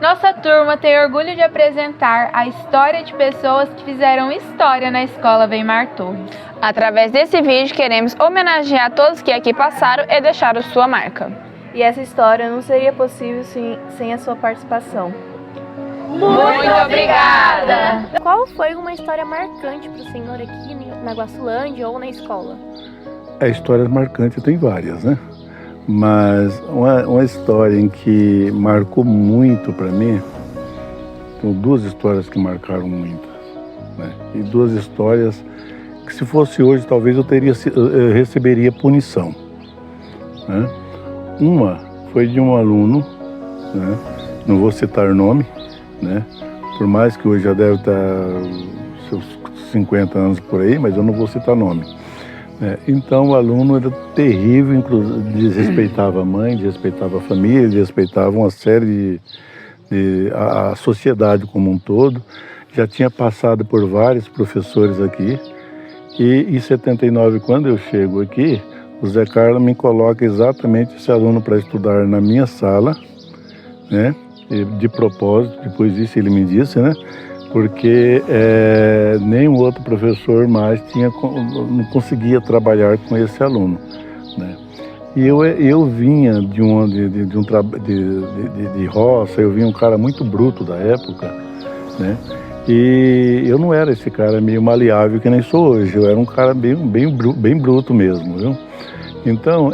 Nossa turma tem orgulho de apresentar a história de pessoas que fizeram história na Escola Weimar Torres. Através desse vídeo, queremos homenagear todos que aqui passaram e deixaram sua marca. E essa história não seria possível sem a sua participação. Muito obrigada! Qual foi uma história marcante para o senhor aqui na Guaçulândia ou na escola? A história marcante tem várias, né? Mas uma história em que marcou muito para mim, são duas histórias que marcaram muito, né? E duas histórias que, se fosse hoje, talvez eu receberia punição, né? Uma foi de um aluno, né? Não vou citar nome, né? Por mais que hoje já deve estar seus 50 anos por aí, mas eu não vou citar nome. Então o aluno era terrível, inclusive desrespeitava a mãe, desrespeitava a família, desrespeitava uma série a sociedade como um todo. Já tinha passado por vários professores aqui e em 79, quando eu chego aqui, o Zé Carlos me coloca exatamente esse aluno para estudar na minha sala, né? De propósito, depois disso ele me disse, né? Porque nenhum outro professor mais não conseguia trabalhar com esse aluno, né? E eu vinha de roça, eu vinha um cara muito bruto da época, né? E eu não era esse cara meio maleável que nem sou hoje, eu era um cara bem bruto mesmo, viu? Então,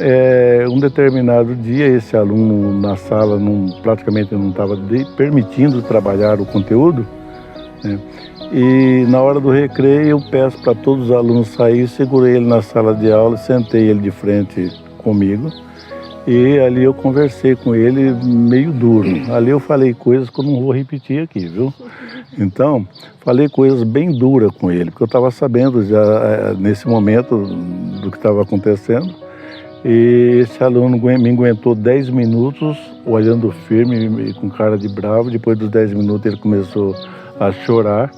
um determinado dia, esse aluno na sala praticamente não estava permitindo trabalhar o conteúdo, né? E na hora do recreio eu peço para todos os alunos sair, segurei ele na sala de aula, sentei ele de frente comigo e ali eu conversei com ele meio duro. Ali eu falei coisas que eu não vou repetir aqui, viu? Então, falei coisas bem duras com ele, porque eu estava sabendo já nesse momento do que estava acontecendo. E esse aluno me aguentou 10 minutos olhando firme, com cara de bravo. Depois dos 10 minutos ele começou a chorar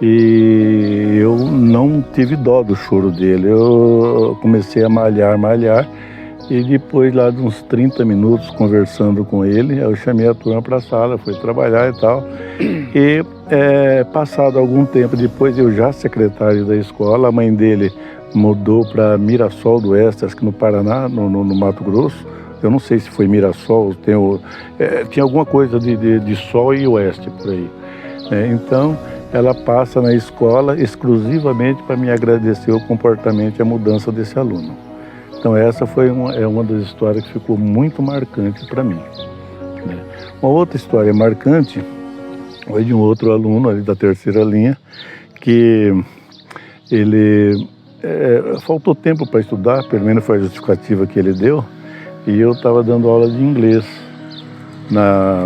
e eu não tive dó do choro dele. Eu comecei a malhar e depois lá de uns 30 minutos conversando com ele, eu chamei a turma para a sala, fui trabalhar e tal. E passado algum tempo depois, eu já secretário da escola, a mãe dele mudou para Mirassol do Oeste, acho que no Paraná, no Mato Grosso. Eu não sei se foi Mirassol, tinha alguma coisa de Sol e Oeste por aí. Então, ela passa na escola exclusivamente para me agradecer o comportamento e a mudança desse aluno. Então, essa foi uma das histórias que ficou muito marcante para mim, né? Uma outra história marcante foi de um outro aluno ali da terceira linha, que ele faltou tempo para estudar, pelo menos foi a justificativa que ele deu, e eu estava dando aula de inglês na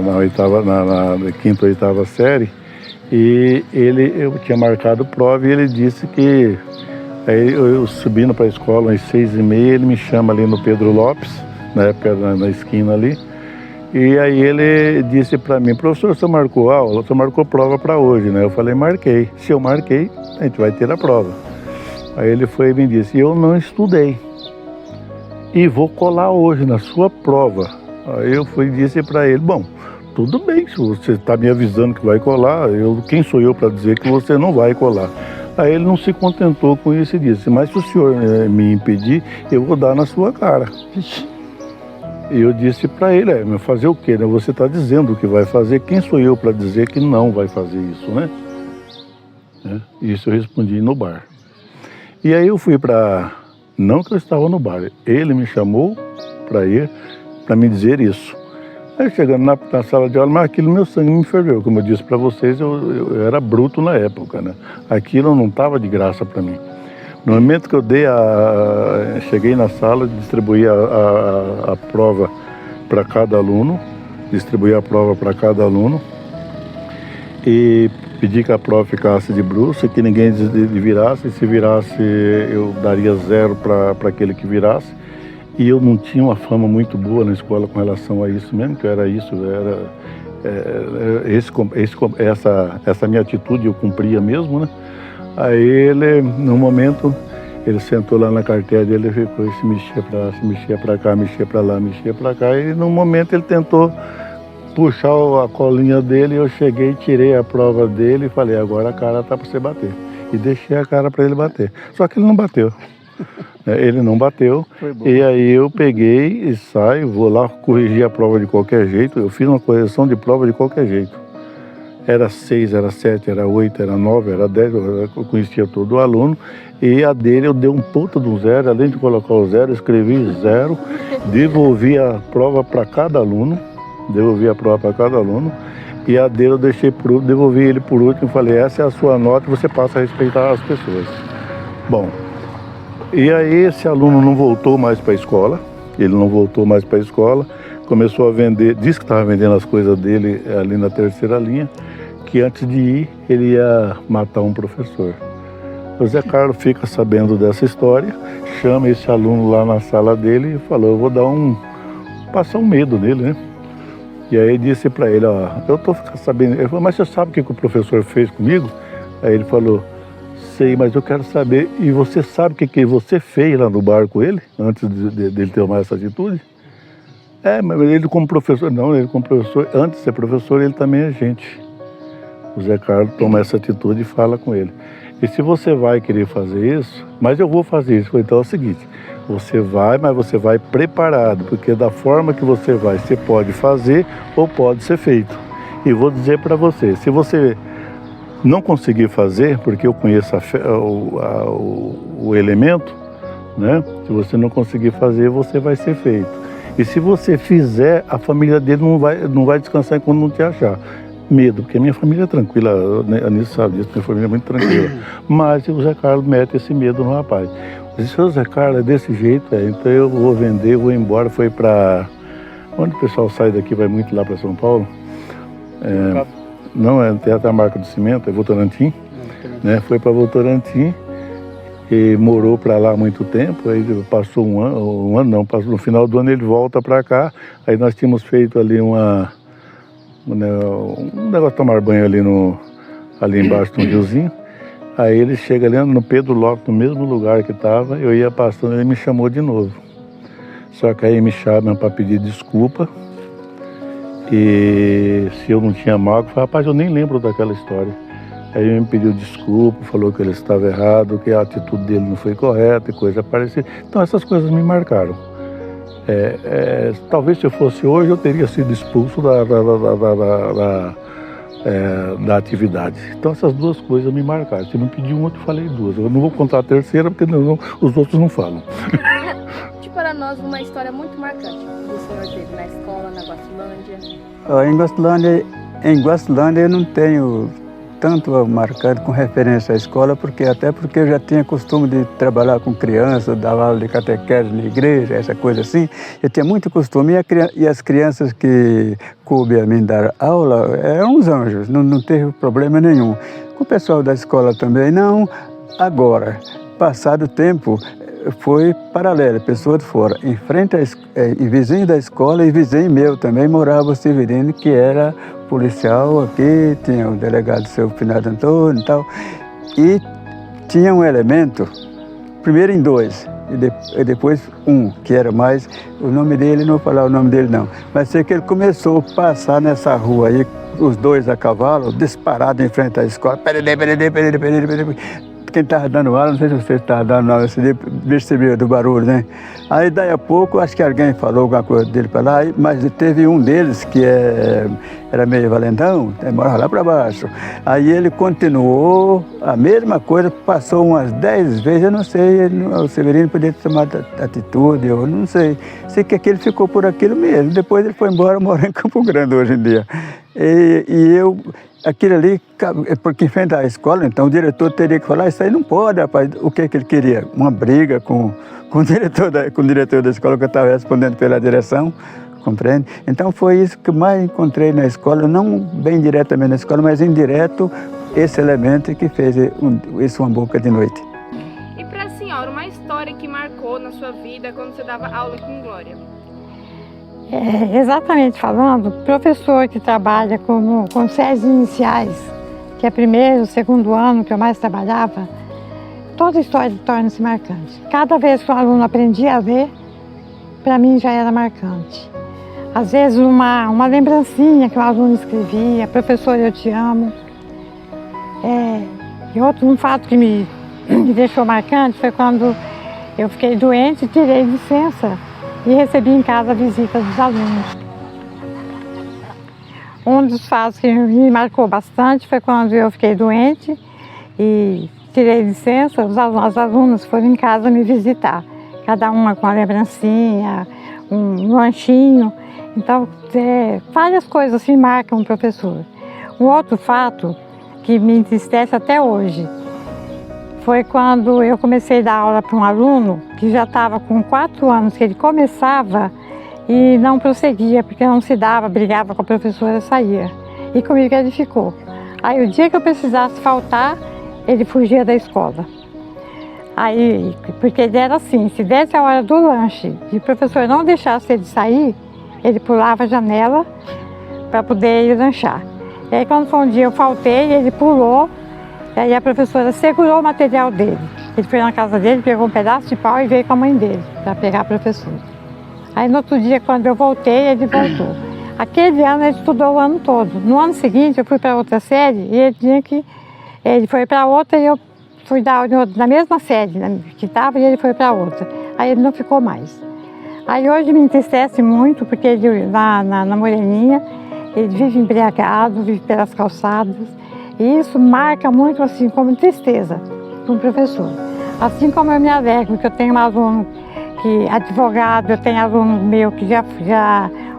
quinta ou oitava série, e eu tinha marcado prova e ele disse que, aí eu subindo para a escola às 6h30, ele me chama ali no Pedro Lopes, na época na esquina ali, e aí ele disse para mim: professor, você marcou aula? Você marcou prova para hoje, né? Eu falei: marquei. Se eu marquei, a gente vai ter a prova. Aí ele foi e me disse: eu não estudei e vou colar hoje na sua prova. Aí eu fui e disse para ele: bom, tudo bem, se você está me avisando que vai colar, quem sou eu para dizer que você não vai colar? Aí ele não se contentou com isso e disse: mas se o senhor me impedir, eu vou dar na sua cara. E eu disse para ele: mas fazer o quê, né? Você está dizendo o que vai fazer, quem sou eu para dizer que não vai fazer isso, né? Isso eu respondi no bar. E aí eu fui não que eu estava no bar, ele me chamou para ir, para me dizer isso. Aí chegando na sala de aula, mas aquilo meu sangue me ferveu, como eu disse para vocês, eu era bruto na época, né? Aquilo não estava de graça para mim. No momento que eu cheguei na sala, distribuí a prova para cada aluno, e pedi que a prova ficasse de bruxa, que ninguém virasse, se virasse eu daria 0 para aquele que virasse. E eu não tinha uma fama muito boa na escola com relação a isso mesmo, que essa minha atitude eu cumpria mesmo, né? Aí ele, no momento, ele sentou lá na carteira dele e ficou se mexia para cá, mexia para lá, e no momento ele tentou puxar a colinha dele, eu cheguei, tirei a prova dele e falei, agora a cara tá para você bater. E deixei a cara para ele bater. Só que ele não bateu. Ele não bateu. E aí eu peguei e saio, vou lá corrigir a prova de qualquer jeito. Eu fiz uma correção de prova de qualquer jeito. Era 6, era 7, era 8, era 9, era 10, eu conhecia todo o aluno. E a dele eu dei um ponto do 0, além de colocar o 0, eu escrevi 0, devolvi a prova para cada aluno. E a dele eu deixei devolvi ele por último e falei, essa é a sua nota e você passa a respeitar as pessoas. Bom, e aí esse aluno não voltou mais para a escola, começou a vender, disse que estava vendendo as coisas dele ali na terceira linha, que antes de ir ele ia matar um professor. O Zé Carlos fica sabendo dessa história, chama esse aluno lá na sala dele e falou, eu vou passar um medo nele, né? E aí disse para ele, ó, eu tô sabendo, ele falou, mas você sabe o que o professor fez comigo? Aí ele falou, sei, mas eu quero saber, e você sabe o que você fez lá no bar com ele, antes dele tomar essa atitude? Mas ele como professor, antes de ser professor, ele também é gente. O Zé Carlos toma essa atitude e fala com ele. E se você vai querer fazer isso, mas eu vou fazer isso, então é o seguinte, você vai, mas você vai preparado, porque da forma que você vai, você pode fazer ou pode ser feito. E vou dizer para você, se você não conseguir fazer, porque eu conheço o elemento, né? Se você não conseguir fazer, você vai ser feito. E se você fizer, a família dele não vai descansar enquanto não te achar. Medo, porque a minha família é tranquila, a Anísio sabe disso, minha família é muito tranquila. Mas o Zé Carlos mete esse medo no rapaz. Disse, o Zé Carlos é desse jeito, então eu vou vender, vou embora. Foi para... Onde o pessoal sai daqui, vai muito lá para São Paulo? Não, tem até a marca do cimento, é Votorantim. Né? Foi para Votorantim e morou para lá há muito tempo. Aí passou no final do ano ele volta para cá. Aí nós tínhamos feito ali um negócio de tomar banho ali embaixo de um riozinho. Aí ele chega ali no Pedro Lopes, no mesmo lugar que estava, eu ia passando, ele me chamou de novo. Só que aí me chamam para pedir desculpa. E se eu não tinha mágoa, eu falei, rapaz, eu nem lembro daquela história. Aí ele me pediu desculpa, falou que ele estava errado, que a atitude dele não foi correta e coisa parecida. Então essas coisas me marcaram. Talvez se eu fosse hoje, eu teria sido expulso da atividade. Então essas duas coisas me marcaram. Se me pediu uma, eu falei duas. Eu não vou contar a terceira, porque os outros não falam. Conte para nós uma história muito marcante do senhor teve na escola, na Guaçulândia. Em Guaçulândia eu não tenho tanto marcado com referência à escola, porque eu já tinha costume de trabalhar com crianças, dar aula de catequese na igreja, essa coisa assim. Eu tinha muito costume, e as crianças que coube a mim dar aula eram uns anjos, não teve problema nenhum. Com o pessoal da escola também não. Agora, passado o tempo, foi paralelo, pessoa de fora. Em frente e vizinho da escola e vizinho meu também morava o Severino, que era policial aqui, tinha o delegado seu Finado Antônio e tal. E tinha um elemento, primeiro em dois, e depois um, que era mais, o nome dele, não vou falar o nome dele não, mas sei que ele começou a passar nessa rua aí, os dois a cavalo, disparado em frente à escola, quem estava dando aula, não sei se você estava dando aula, você percebeu do barulho, né? Aí daí a pouco, acho que alguém falou alguma coisa dele para lá, mas teve um deles que era meio valentão, morava lá para baixo. Aí ele continuou a mesma coisa, passou umas 10 vezes, eu não sei, o Severino podia ter tomado atitude, eu não sei. Sei que aquele ficou por aquilo mesmo, depois ele foi embora morar em Campo Grande hoje em dia. Aquilo ali, porque em frente à escola, então o diretor teria que falar, isso aí não pode, rapaz. O que ele queria? Uma briga com o diretor da escola, que eu estava respondendo pela direção, compreende? Então foi isso que mais encontrei na escola, não bem diretamente na escola, mas indireto, esse elemento que fez isso uma boca de noite. E para a senhora, uma história que marcou na sua vida quando você dava aula aqui em Glória? Exatamente falando, professor que trabalha com séries iniciais, que é primeiro, segundo ano que eu mais trabalhava, toda história torna-se marcante. Cada vez que o aluno aprendia a ler, para mim já era marcante. Às vezes uma lembrancinha que o aluno escrevia, professor, eu te amo. E um fato que me deixou marcante foi quando eu fiquei doente, tirei licença e recebi em casa a visita dos alunos. Um dos fatos que me marcou bastante foi quando eu fiquei doente e tirei licença, os alunos foram em casa me visitar, cada uma com uma lembrancinha, um lanchinho. Então, várias coisas assim marcam o professor. Um outro fato que me entristece até hoje foi quando eu comecei a dar aula para um aluno que já estava com 4 anos, que ele começava e não prosseguia, porque não se dava, brigava com a professora, saía. E comigo ele ficou. Aí o dia que eu precisasse faltar, ele fugia da escola. Aí, porque ele era assim, se desse a hora do lanche e o professor não deixasse ele sair, ele pulava a janela para poder ir lanchar. E aí quando foi um dia eu faltei, ele pulou, e aí a professora segurou o material dele. Ele foi na casa dele, pegou um pedaço de pau e veio com a mãe dele para pegar a professora. Aí no outro dia, quando eu voltei, ele voltou. Aquele ano ele estudou o ano todo. No ano seguinte eu fui para outra série e ele foi para outra e eu fui dar aula na mesma série que estava e ele foi para outra. Aí ele não ficou mais. Aí hoje me entristece muito porque ele, na Moreninha, ele vive embriagado, vive pelas calçadas. E isso marca muito assim como tristeza para um professor. Assim como eu me alegro que eu tenho um aluno que é advogado, eu tenho aluno meu que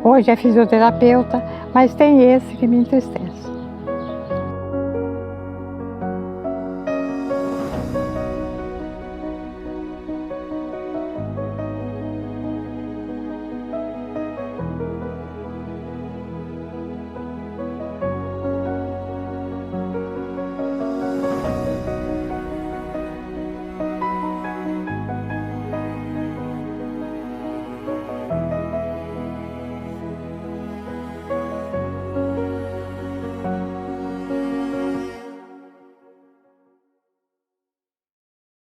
hoje é fisioterapeuta, mas tem esse que me entristece.